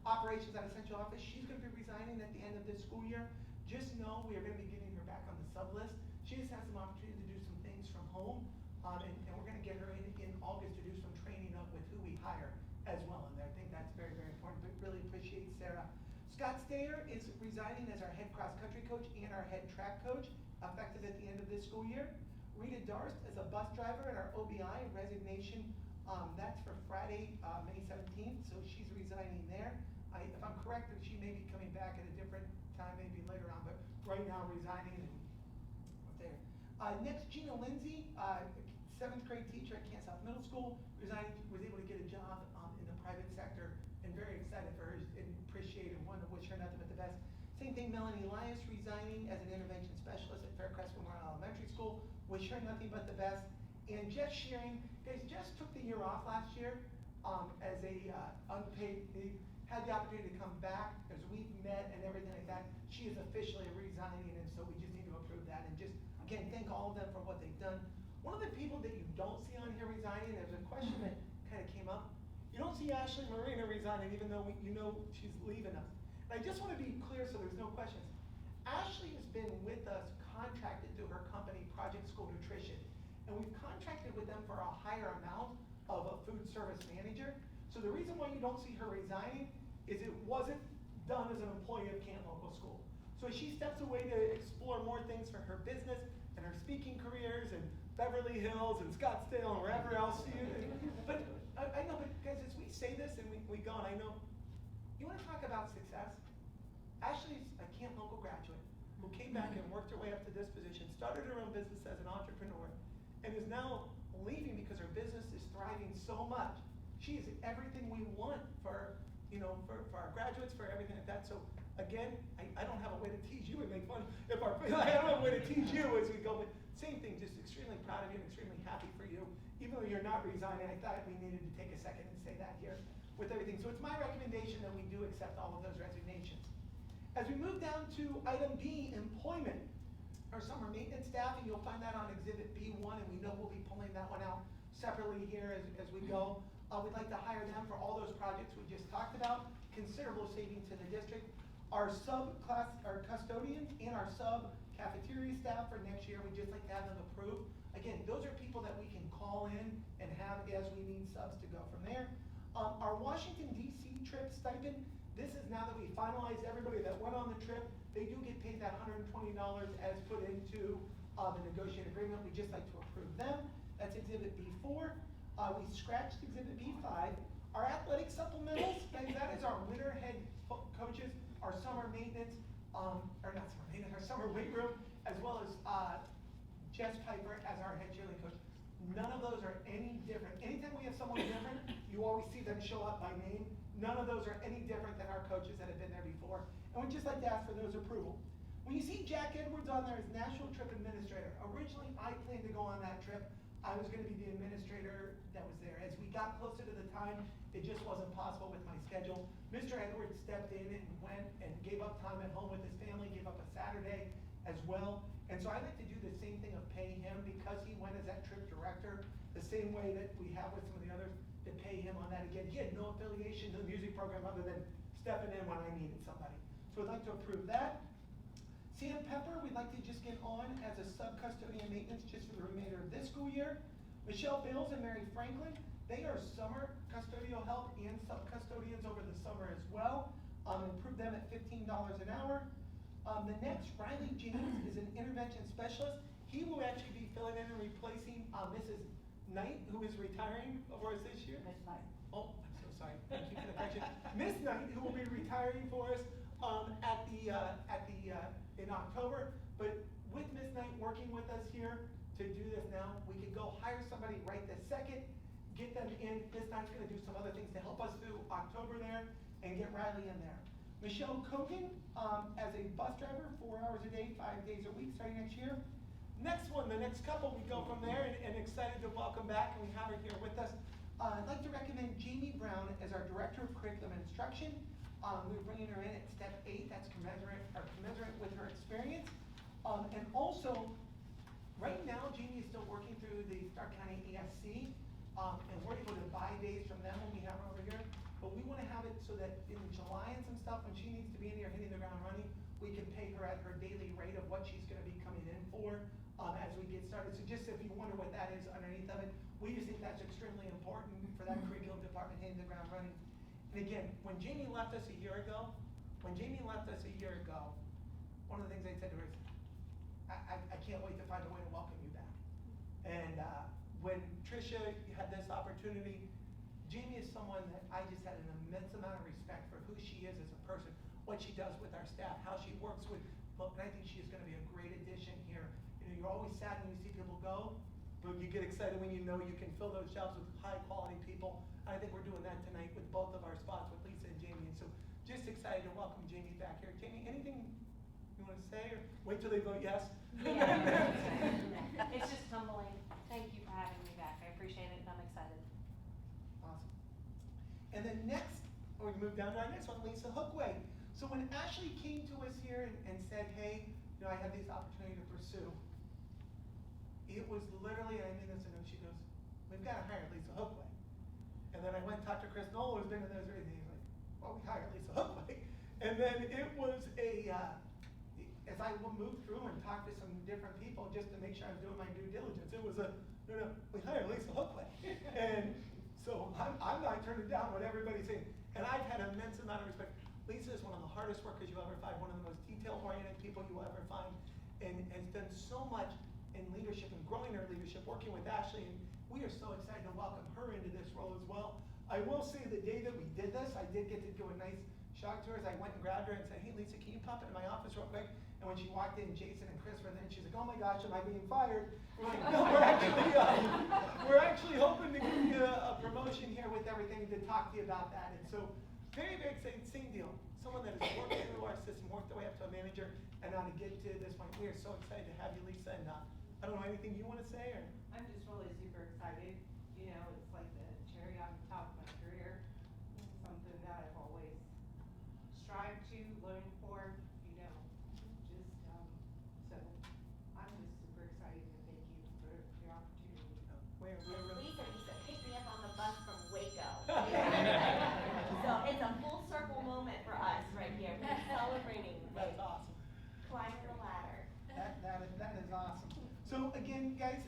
S4: Operations out of Central Office. She's going to be resigning at the end of this school year. Just know we are going to be getting her back on the sub list. She just has some opportunity to do some things from home, and we're going to get her in August to do some training up with who we hire as well. And I think that's very, very important, but really appreciate Sarah. Scott Stayer is resigning as our head cross-country coach and our head track coach, effective at the end of this school year. Rita Darst is a bus driver at our OBI, resignation. That's for Friday, May 17th, so she's resigning there. If I'm correct, she may be coming back at a different time, maybe later on, but right now resigning and there. Next, Gina Lindsay, 7th grade teacher at Canton Middle School, resigned, was able to get a job in the private sector, and very excited for her and appreciate and want to wish her nothing but the best. Same thing, Melanie Elias resigning as an intervention specialist at Faircrest Memorial Elementary School, wish her nothing but the best. And Jess Shearing, guys, Jess took the year off last year as a unpaid, he had the opportunity to come back as we've met and everything like that. She is officially resigning, and so we just need to approve that. And just, again, thank all of them for what they've done. One of the people that you don't see on here resigning, there's a question that kind of came up. You don't see Ashley Marina resigning, even though she's leaving us. And I just want to be clear so there's no questions. Ashley has been with us, contracted through her company, Project School Nutrition. And we've contracted with them for a higher amount of a food service manager. So the reason why you don't see her resigning is it wasn't done as an employee of Canton Local School. So as she steps away to explore more things for her business and her speaking careers in Beverly Hills and Scottsdale and wherever else but I know, but guys, as we say this and we go, and I know, you want to talk about success? Ashley's a Canton Local graduate who came back and worked her way up to this position, started her own business as an entrepreneur, and is now leaving because her business is thriving so much. She is everything we want for our graduates, for everything like that. So again, I don't have a way to tease you and make fun I don't have a way to tease you as we go, but same thing, just extremely proud of you and extremely happy for you. Even though you're not resigning, I thought we needed to take a second and say that here with everything. So it's my recommendation that we do accept all of those resignations. As we move down to item B, employment. our summer maintenance staff, and you'll find that on Exhibit B1, and we know we'll be pulling that one out separately here as we go. We'd like to hire them for all those projects we just talked about, considerable savings to the district. Our our custodians and our cafeteria staff for next year, we'd just like to have them approved. Again, those are people that we can call in and have as we need subs to go from there. Our Washington DC trip stipend, this is now that we finalized everybody that went on the trip, they do get paid that $120 as put into the negotiated agreement. We'd just like to approve them. That's Exhibit B4. We scratched Exhibit B5. Our athletic supplementals, and that is our winter head coaches, our summer maintenance, or not summer maintenance, our summer weight room, as well as Jess Piper as our head cheerleading coach. None of those are any different. Anytime we have someone different, you always see them show up by name. None of those are any different than our coaches that have been there before. And we'd just like to ask for those approval. When you see Jack Edwards on there as National Trip Administrator, originally I planned to go on that trip. I was gonna be the administrator that was there. As we got closer to the time, it just wasn't possible with my schedule. Mr. Edwards stepped in and went and gave up time at home with his family, gave up a Saturday as well. And so I like to do the same thing of paying him because he went as that trip director, the same way that we have with some of the others, to pay him on that again. He had no affiliation to the music program other than stepping in when I needed somebody. So I'd like to approve that. Sam Pepper, we'd like to just get on as a sub-custodian maintenance just for the remainder of this school year. Michelle Bills and Mary Franklin, they are summer custodial help and sub-custodians over the summer as well. Improve them at $15 an hour. The next, Riley James is an intervention specialist. He will actually be filling in and replacing Mrs. Knight, who is retiring for us this year.
S8: Miss Knight.
S4: Oh, I'm so sorry. Thank you for the correction. Miss Knight, who will be retiring for us in October. But with Miss Knight working with us here to do this now, we could go hire somebody right this second, get them in. Miss Knight's gonna do some other things to help us through October there and get Riley in there. Michelle Kogan, as a bus driver, 4 hours a day, 5 days a week, starting next year. Next one, the next couple, we go from there and excited to welcome back, and we have her here with us. I'd like to recommend Jamie Brown as our Director of Curriculum and Instruction. We're bringing her in at step 8, that's commensurate with her experience. And also, right now, Jamie is still working through the Stark County ESC, and we're able to buy days from them when we have her over here. But we wanna have it so that in July and some stuff, when she needs to be in here hitting the ground running, we can pay her at her daily rate of what she's gonna be coming in for, as we get started. So just if you wonder what that is underneath of it, we just think that's extremely important for that curriculum department hitting the ground running. And again, when Jamie left us a year ago, one of the things I said to her is, I can't wait to find a way to welcome you back. And when Tricia had this opportunity, Jamie is someone that I just had an immense amount of respect for who she is as a person, what she does with our staff, how she works with, and I think she is gonna be a great addition here. You know, you're always sad when you see people go, but you get excited when you know you can fill those jobs with high quality people. I think we're doing that tonight with both of our spots, with Lisa and Jamie, and so just excited to welcome Jamie back here. Jamie, anything you wanna say, or wait till they vote yes?
S8: Yeah. It's just humbling. Thank you for having me back. I appreciate it and I'm excited.
S4: Awesome. And then next, we move down to our next one, Lisa Hookway. So when Ashley came to us here and said, hey, you know, I have this opportunity to pursue, it was literally, and I mean this, and she goes, we've got to hire Lisa Hookway. And then I went and talked to Chris Knoll, who's been in those everything. He's like, well, we hired Lisa Hookway. And then it was as I moved through and talked to some different people just to make sure I was doing my due diligence, it was no, we hired Lisa Hookway. And so I'm not turning down what everybody's saying. And I've had an immense amount of respect. Lisa is one of the hardest workers you'll ever find, one of the most detail-oriented people you will ever find, and has done so much in leadership and growing her leadership, working with Ashley, and we are so excited to welcome her into this role as well. I will say the day that we did this, I did get to do a nice shock to her as I went and grabbed her and said, hey Lisa, can you pop into my office real quick? And when she walked in, Jason and Chris were there, and she's like, oh my gosh, am I being fired? We're like, no, we're actually hoping to give you a promotion here with everything to talk to you about that. And so, very, very exciting, same deal. Someone that has worked through our system, worked their way up to a manager, and now to get to this point. We are so excited to have you, Lisa, and I don't know, anything you want to say, or?
S9: I'm just really super excited. You know, it's like the cherry on the top of my career. It's something that I've always strived to, learned for, you know, just, so
S4: So again, guys,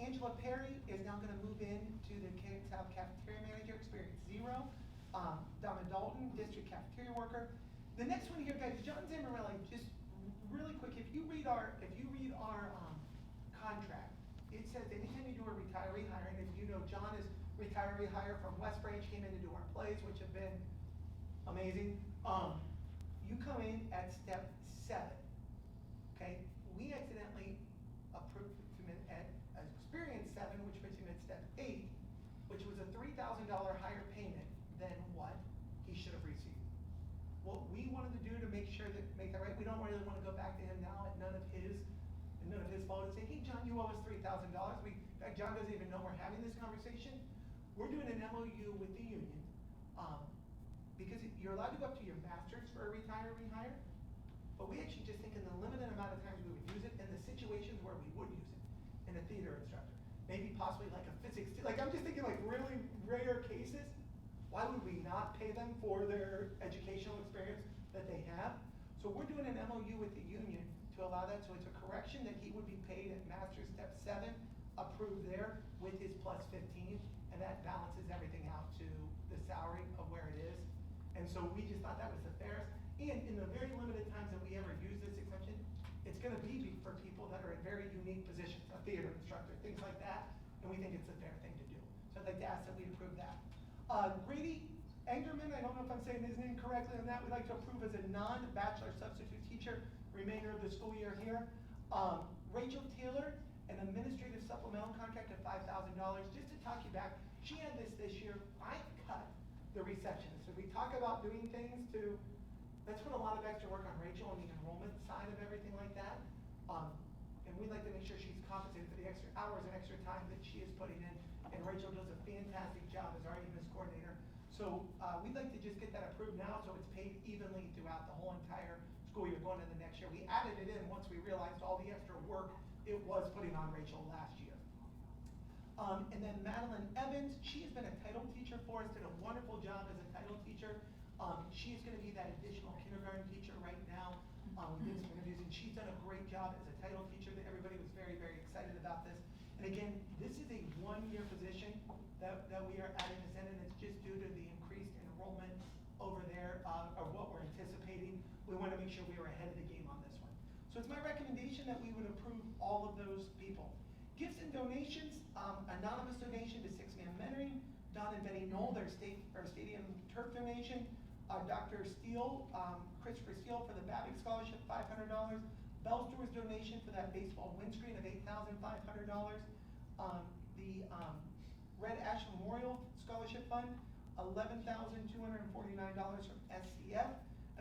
S4: Angela Perry is now gonna move in to the Canton South Cafeteria Manager, Experience 0. Donna Dalton, District Cafeteria Worker. The next one here, guys, John Zamorelli, just really quick, if you read our contract, it says anytime you do a retiree hire, and if you know, John is retiree hire from West Branch, came in to do our plays, which have been amazing. You come in at step 7, okay? We accidentally approved him at experience 7, which puts him at step 8, which was a $3,000 higher payment than what he should have received. What we wanted to do to make that right, we don't really want to go back to him now at none of his fault and say, hey, John, you owe us $3,000. In fact, John doesn't even know we're having this conversation. We're doing an MOU with the union, because you're allowed to go up to your master's for a retiree hire, but we actually just think in the limited amount of times we would use it, in the situations where we would use it, in a theater instructor, maybe possibly like a physics, like I'm just thinking like really rare cases. Why would we not pay them for their educational experience that they have? So we're doing an MOU with the union to allow that, so it's a correction that he would be paid at master's step 7, approved there with his plus 15, and that balances everything out to the salary of where it is. And so we just thought that was the fairest, and in the very limited times that we ever use this exception, it's gonna be for people that are in very unique positions, a theater instructor, things like that, and we think it's a fair thing to do. So I'd like to ask that we approve that. Grady Engerman, I don't know if I'm saying his name correctly on that, we'd like to approve as a non-bachelor substitute teacher, remainder of the school year here. Rachel Taylor, an administrative supplemental contract of $5,000. Just to talk you back, she had this year. I cut the receptionist. So we talk about doing things let's put a lot of extra work on Rachel on the enrollment side of everything like that. And we'd like to make sure she's compensated for the extra hours and extra time that she is putting in. And Rachel does a fantastic job as our EMS coordinator. So we'd like to just get that approved now so it's paid evenly throughout the whole entire school year going into the next year. We added it in once we realized all the extra work it was putting on Rachel last year. And then Madeline Evans, she has been a title teacher for us, did a wonderful job as a title teacher. She is gonna be that additional kindergarten teacher right now. We did some interviews and she's done a great job as a title teacher. Everybody was very, very excited about this. And again, this is a 1-year position that we are adding this in, and it's just due to the increased enrollment over there, of what we're anticipating. We want to make sure we were ahead of the game on this one. So it's my recommendation that we would approve all of those people. Gifts and donations, anonymous donation to 6-Man Mentoring, Don and Betty Knoll, their stadium turf donation, Dr. Steele, Christopher Steele for the Babbage Scholarship, $500, Bell Stores donation for that baseball windscreen of $8,500, the Red Ash Memorial Scholarship Fund, $11,249 from SCF,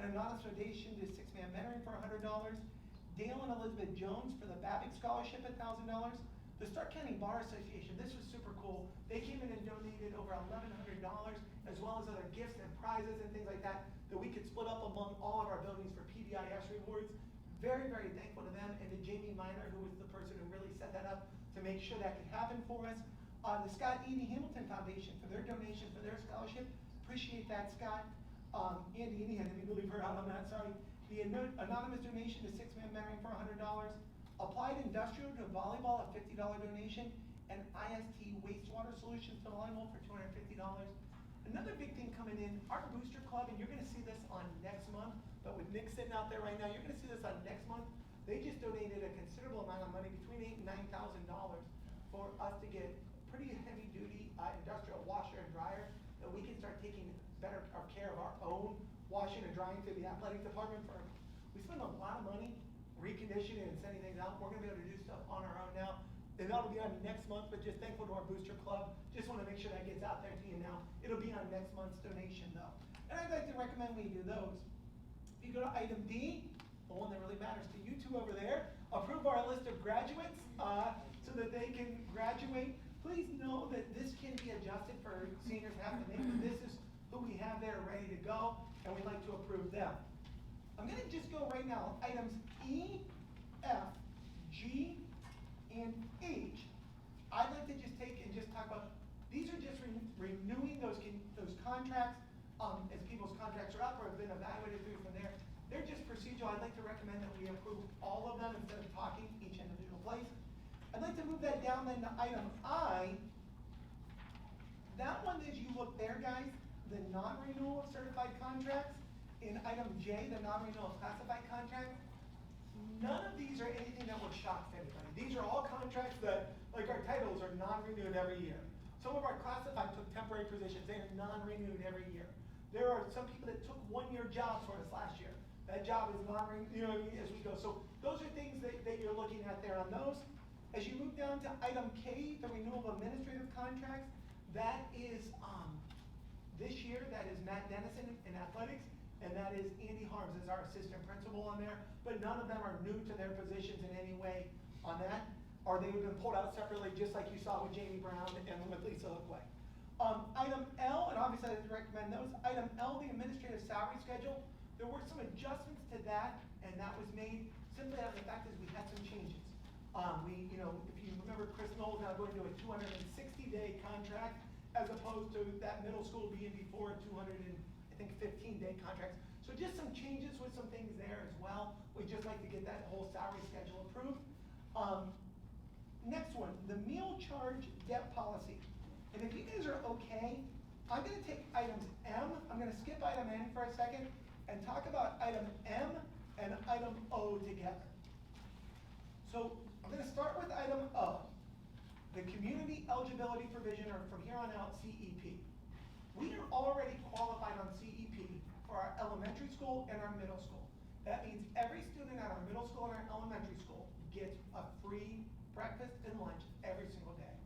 S4: an anonymous donation to 6-Man Mentoring for $100, Dale and Elizabeth Jones for the Babbage Scholarship at $1,000, the Stark County Bar Association, this was super cool. They came in and donated over $1,100 as well as other gifts and prizes and things like that we could split up among all of our buildings for PBIS rewards. Very, very thankful to them and to Jamie Miner, who was the person who really set that up to make sure that could happen for us. The Scott E. Hamilton Foundation for their donation for their scholarship. Appreciate that, Scott. Andy Inihan, I didn't believe her out on that, sorry. The anonymous donation to 6-Man Mentoring for $100. Applied Industrial to Volleyball, a $50 donation. And IST Wastewater Solutions to Volleyball for $250. Another big thing coming in, our booster club, and you're gonna see this on next month, but with Nick sitting out there right now, you're gonna see this on next month. They just donated a considerable amount of money, between $8,000 and $9,000, for us to get pretty heavy duty industrial washer and dryer, that we can start taking better care of our own washing and drying through the athletic department. We spend a lot of money reconditioning and sending things out. We're gonna be able to do stuff on our own now. And that'll be on next month, but just thankful to our booster club. Just wanna make sure that gets out there to you now. It'll be on next month's donation though. And I'd like to recommend we do those. If you go to item D, the one that really matters to you two over there, approve our list of graduates, so that they can graduate. Please know that this can be adjusted for seniors having to make, but this is who we have there ready to go, and we'd like to approve them. I'm gonna just go right now, items E, F, G, and H. I'd like to just take and just talk about, these are just renewing those contracts, as people's contracts are up or have been evaluated through from there. They're just procedural. I'd like to recommend that we approve all of them instead of talking each individual place. I'd like to move that down then to item I. That one, as you look there, guys, the non-renewal of certified contracts, in item J, the non-renewal of classified contracts, none of these are anything that would shock anybody. These are all contracts that, like our titles, are non-renewed every year. Some of our classified took temporary positions, they are non-renewed every year. There are some people that took one-year jobs for us last year. That job is non-renewed, you know, as we go. So those are things that you're looking at there on those. As you move down to item K, the renewal of administrative contracts, that is, this year, that is Matt Dennison in athletics, and that is Andy Harms as our assistant principal on there, but none of them are new to their positions in any way on that, or they would have been pulled out separately, just like you saw with Jamie Brown and with Lisa Hookway. Item L, and obviously I recommend those, item L, the administrative salary schedule, there were some adjustments to that, and that was made simply out of the fact that we had some changes. You know, if you remember, Chris Knowles now going to a 260-day contract, as opposed to that middle school being before a 15-day contracts. So just some changes with some things there as well. We'd just like to get that whole salary schedule approved. Next one, the meal charge debt policy. And if you guys are okay, I'm gonna take items M, I'm gonna skip item N for a second, and talk about item M and item O together. So I'm gonna start with item O, the community eligibility provision, or from here on out, CEP. We are already qualified on CEP for our elementary school and our middle school. That means every student at our middle school and our elementary school gets a free breakfast and lunch every single day.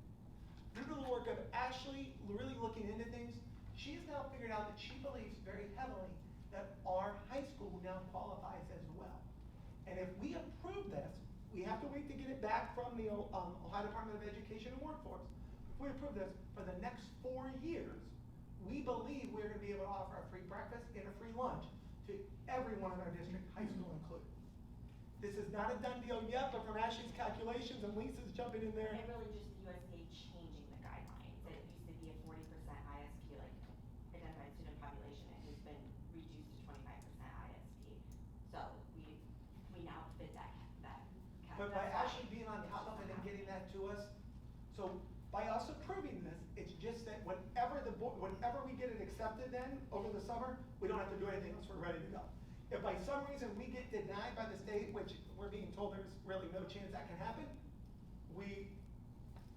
S4: Due to the work of Ashley, really looking into things, she has now figured out that she believes very heavily that our high school now qualifies as well. And if we approve this, we have to wait to get it back from the Ohio Department of Education and Workforce. If we approve this, for the next 4 years, we believe we're gonna be able to offer a free breakfast and a free lunch to everyone in our district, high school included. This is not a done deal yet, but from Ashley's calculations, and Lisa's jumping in there.
S10: And really just the USDA changing the guidelines. It used to be a 40% ISP, like identified student population. It has been reduced to 25% ISP. So we now fit that
S4: But by Ashley being on top of it and getting that to us, so by us approving this, it's just that whenever we get it accepted then, over the summer, we don't have to do anything else, we're ready to go. If by some reason we get denied by the state, which we're being told there's really no chance that can happen,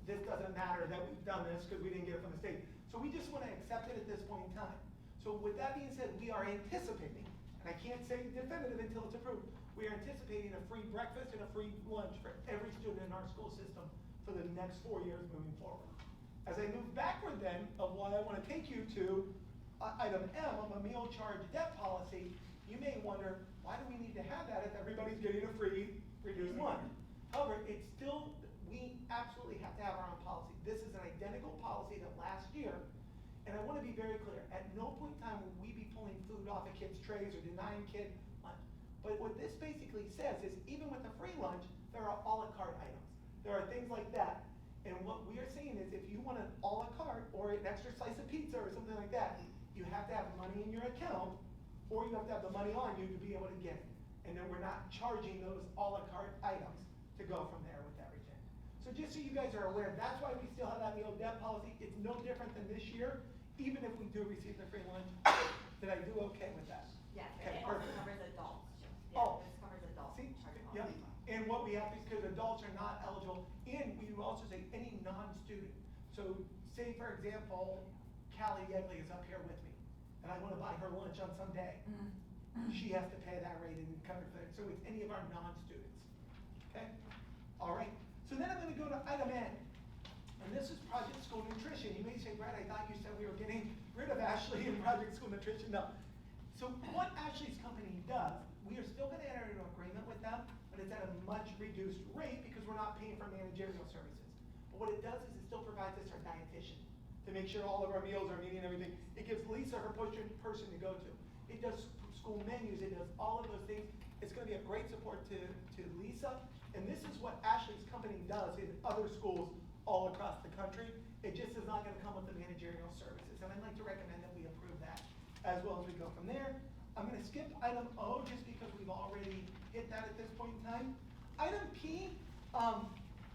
S4: this doesn't matter that we've done this because we didn't get it from the state. So we just want to accept it at this point in time. So with that being said, we are anticipating, and I can't say definitive until it's approved, we are anticipating a free breakfast and a free lunch for every student in our school system for the next 4 years moving forward. As I move backward then, of why I want to take you to item M of a meal charge debt policy, you may wonder, why do we need to have that if everybody's getting a free reduced lunch? However, it's still, we absolutely have to have our own policy. This is an identical policy that last year, and I want to be very clear, at no point in time will we be pulling food off of kids' trays or denying kid lunch. But what this basically says is, even with the free lunch, there are a la carte items. There are things like that. And what we are saying is, if you want an a la carte or an extra slice of pizza or something like that, you have to have money in your account, or you have to have the money on you to be able to get it. And then we're not charging those a la carte items to go from there with everything. So just so you guys are aware, that's why we still have that meal debt policy. It's no different than this year, even if we do receive the free lunch. Did I do okay with that?
S10: Yes,
S4: Okay,
S10: it also
S4: perfect.
S10: covers adults too. Yeah,
S4: Oh.
S10: this covers adults.
S4: See,
S10: charging all
S4: yeah,
S10: the time.
S4: and what we have is, because adults are not eligible, and we also say any non-student. So say, for example, Callie Yegley is up here with me, and I wanna buy her lunch on some day. She has to pay that rate and cover for it, so it's any of our non-students, okay? All right, so then I'm gonna go to item N, and this is Project School Nutrition. You may say, Brad, I thought you said we were getting rid of Ashley and Project School Nutrition. No. So what Ashley's company does, we are still gonna enter into an agreement with them, but it's at a much reduced rate because we're not paying for managerial services. But what it does is it still provides us our dietitian to make sure all of our meals are meeting everything. It gives Lisa her person to go to. It does school menus, it does all of those things. It's gonna be a great support to Lisa. And this is what Ashley's company does in other schools all across the country. It just is not gonna come with the managerial services. And I'd like to recommend that we approve that as well as we go from there. I'm gonna skip item O just because we've already hit that at this point in time. Item P,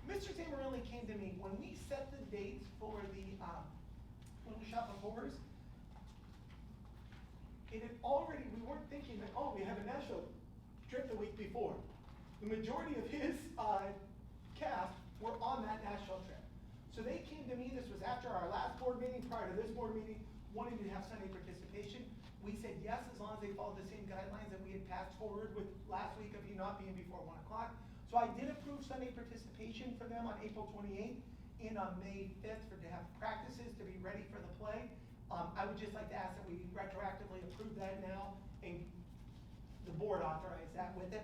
S4: Mr. Zamarelli came to me, when we set the dates for the, Little Shop of Horrors, it had already, we weren't thinking that, oh, we have a national trip the week before. The majority of his, cast were on that national trip. So they came to me, this was after our last board meeting, prior to this board meeting, wanting to have Sunday participation. We said yes, as long as they followed the same guidelines that we had passed forward with last week of you not being before 1 o'clock. So I did approve Sunday participation for them on April 28th and on May 5th to have practices to be ready for the play. I would just like to ask that we retroactively approve that now and the board authorize that with it.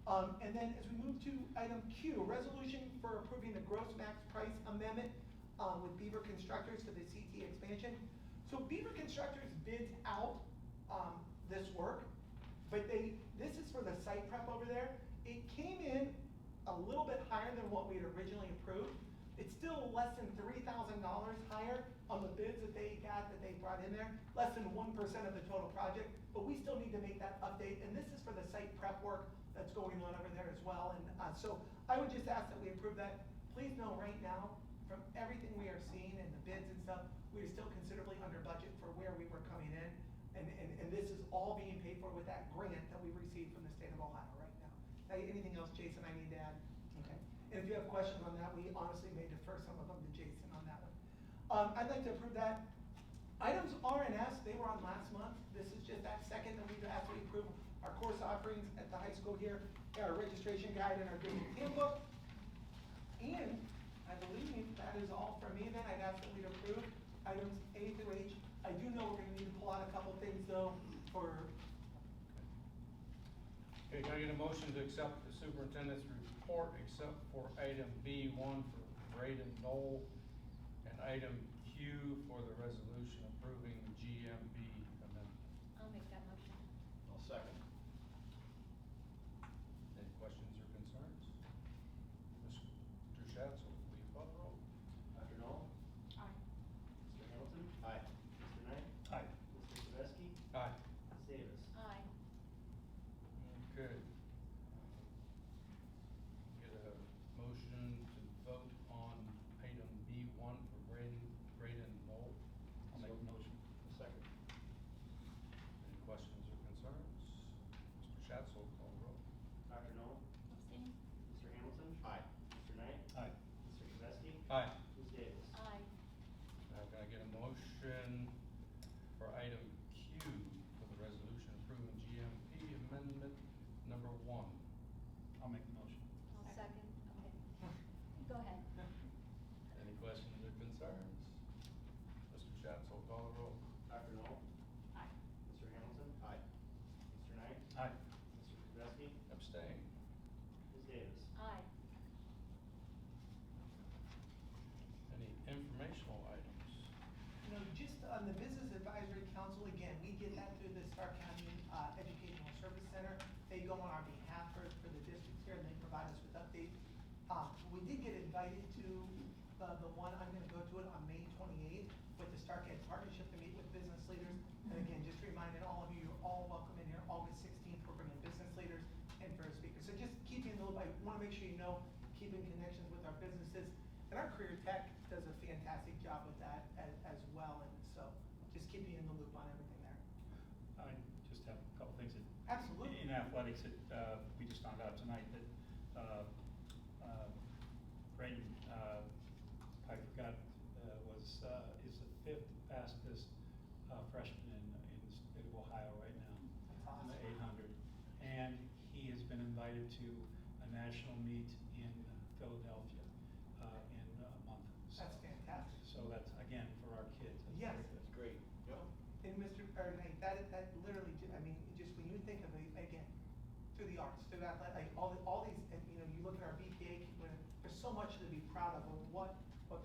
S4: And then as we move to item Q, resolution for approving the gross max price amendment with Beaver Constructors for the CT expansion. So Beaver Constructors bids out this work, but this is for the site prep over there. It came in a little bit higher than what we had originally approved. It's still less than $3,000 higher on the bids that they brought in there, less than 1% of the total project, but we still need to make that update, and this is for the site prep work that's going on over there as well, and so I would just ask that we approve that. Please know right now, from everything we are seeing and the bids and stuff, we are still considerably under budget for where we were coming in, and this is all being paid for with that grant that we received from the state of Ohio right now. Now, anything else, Jason, I need to add? Okay, and if you have questions on that, we honestly may defer some of them to Jason on that one. I'd like to approve that. Items R and S, they were on last month. This is just that second that we've asked to approve our course offerings at the high school here, our registration guide and our grading handbook. And I believe that is all from me then. I'd ask that we'd approve items A through H. I do know we're gonna need to pull out a couple things though for.
S1: Okay, can I get a motion to accept the superintendent's report except for item B1 for Braden Knoll and item Q for the resolution approving GMB amendment?
S3: I'll make that motion.
S5: I'll second.
S1: Any questions or concerns? Mr. Schatz, will you call the roll?
S2: Dr. Knoll?
S3: Aye.
S2: Mr. Hamilton?
S5: Aye.
S2: Mr. Knight?
S1: Aye.
S2: Mr. Sebeski?
S1: Aye.
S2: Ms. Davis?
S3: Aye.
S1: Okay. Get a motion to vote on item B1 for Braden Knoll.
S5: I'll make the motion. Second.
S1: Any questions or concerns? Mr. Schatz will call the roll.
S2: Dr. Knoll?
S3: Abstain?
S2: Mr. Hamilton?
S5: Aye.
S2: Mr. Knight?
S1: Aye.
S2: Mr. Sebeski?
S1: Aye.
S2: Ms. Davis?
S3: Aye.
S1: Now can I get a motion for item Q for the resolution approving GMP amendment number 1?
S5: I'll make the motion.
S3: I'll second. Okay. Go ahead.
S1: Any questions or concerns? Mr. Schatz will call the roll.
S2: Dr. Knoll?
S3: Aye.
S2: Mr. Hamilton?
S5: Aye.
S2: Mr. Knight?
S1: Aye.
S2: Mr. Sebeski?
S1: Abstain.
S2: Ms. Davis?
S3: Aye.
S1: Any informational items?
S4: You know, just on the Business Advisory Council, again, we get that through the Stark County Educational Service Center. They go on our behalf for the districts here, and they provide us with updates. We did get invited to the one, I'm gonna go to it on May 28th with the Stark Ed Partnership to meet with business leaders. And again, just reminding all of you, you're all welcome in here. August 16th, we're bringing business leaders and for a speaker. So just keep you in the loop. I wanna make sure you know, keeping connections with our businesses. And our career tech does a fantastic job with that as well, and so just keep you in the loop on everything there.
S11: I just have a couple things that.
S4: Absolutely.
S11: In athletics, that, we just found out tonight that, Braden, I forgot, is the 5th fastest, freshman in the state of Ohio right now.
S4: That's
S11: In the
S4: awesome.
S11: 800. And he has been invited to a national meet in Philadelphia, in a month. So-
S4: That's fantastic.
S11: So that's, again, for our kids. That's
S4: Yes.
S11: very good.
S5: That's great. Yep.
S4: And Mr. Knight, that literally, I mean, just when you think of it, again, through the arts, through that, like, all these, and, you know, you look at our BPA, there's so much to be proud of what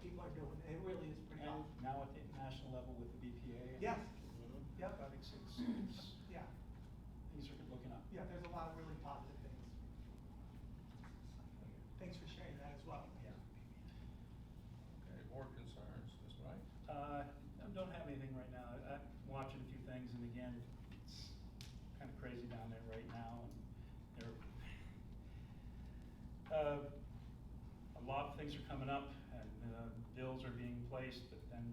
S4: people are doing. It really is pretty
S11: And
S4: awesome.
S11: now at the national level with the BPA. and
S4: Yes.
S5: Mhm.
S4: Yep.
S11: Athletics, it's,
S4: Yeah,
S11: things are looking up.
S4: yeah, there's a lot of really positive things. Thanks for sharing that as well.
S11: Yeah.
S1: Okay, board concerns, Ms. Wright?
S11: I don't have anything right now. I'm watching a few things, and again, it's kind of crazy down there right now, and there, a lot lot of things are coming up and, bills are being placed, but then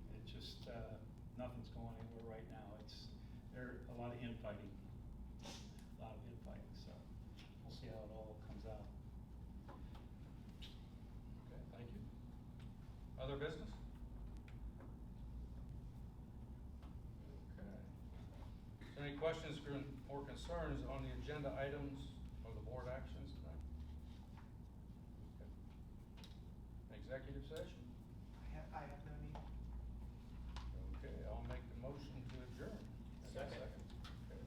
S11: it just, nothing's going anywhere right now. There a lot of infighting. So we'll see how it all comes out.
S1: Okay, thank you. Other business? Okay. Is there any questions or concerns on the agenda items or the board actions tonight? Okay. Executive session?
S4: I have no need.
S1: Okay, I'll make the motion to adjourn.
S5: Second.
S1: Okay.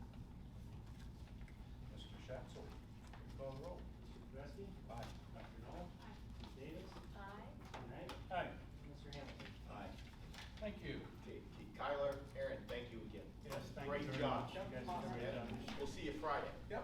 S1: Mr. Schatzel, please call the roll.
S2: Mr. Gillespie?
S1: Aye.
S2: Dr. Noel? Ms. Davis?
S3: Aye.
S2: Mr. Knight?
S11: Hi.
S2: Mr. Hamilton?
S5: Aye.
S1: Thank you.
S5: Okay, Kyler, Aaron, thank you again.
S11: Yes, thank you
S5: Great
S11: very
S5: job.
S11: much. You guys did a great job.
S5: We'll see you Friday.
S4: Yep.